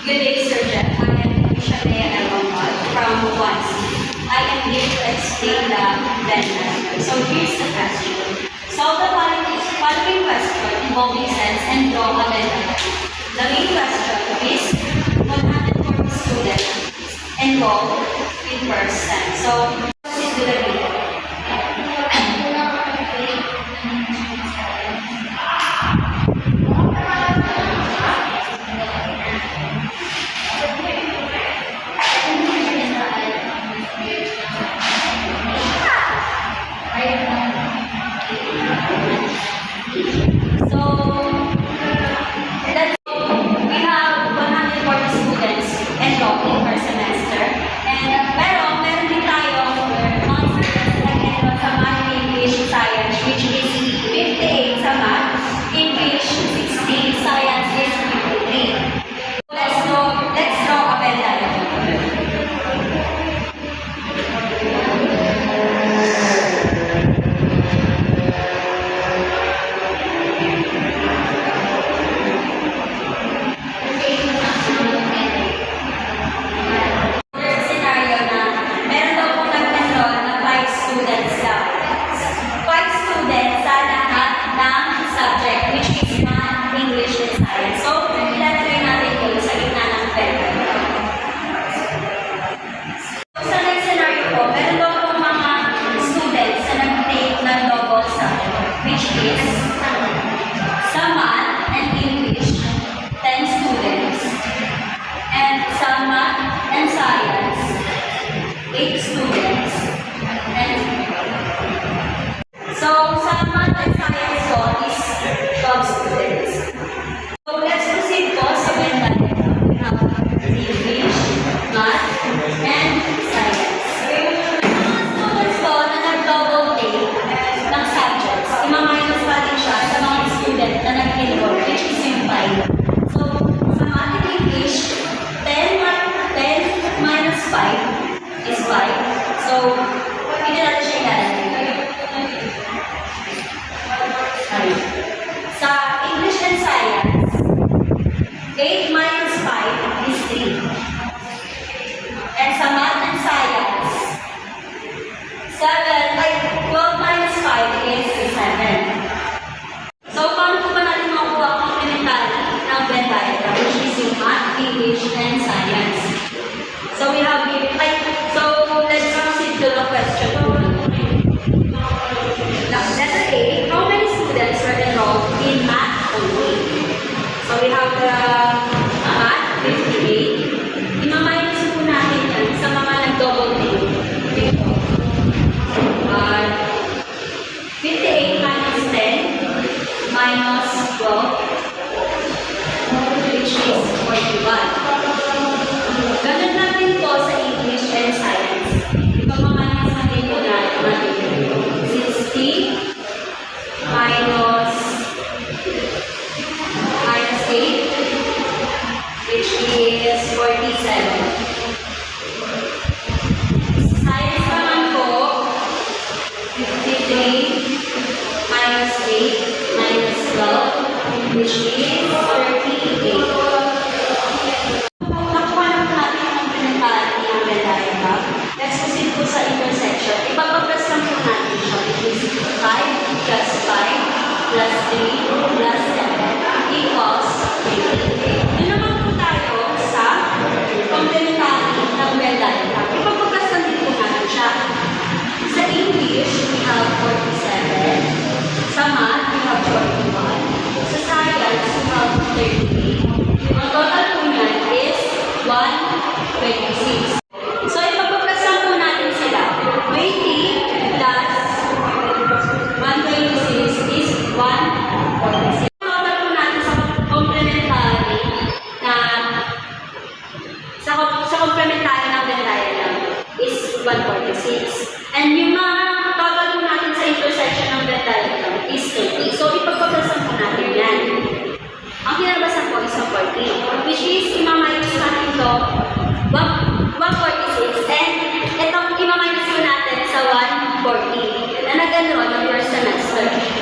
Good day, Sir Jeff. I am Shanea Elongot from UANC. I am here to explain the Venn diagram. So here's the question. Solve the following question involving cells and draw a Venn diagram. The main question is 140 students enrolled in first sem. So proceed to the video.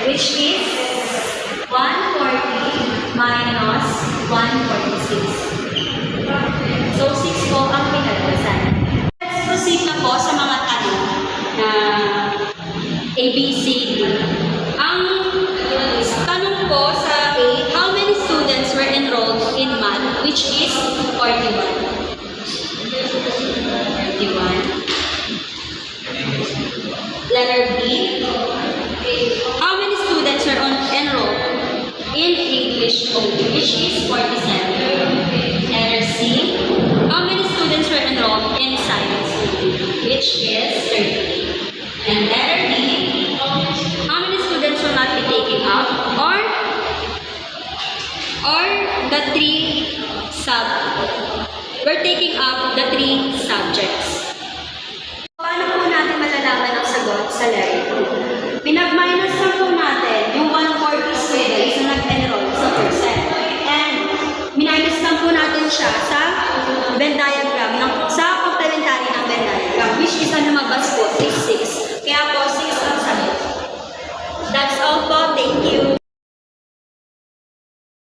Which is 140 minus 146. which is 41. 41. Letter B. How many students are enrolled in English only, which is 47. Letter C. How many students were enrolled in science only, which is 38. And letter D. How many students will not be taking up or the three we're taking up the three subjects.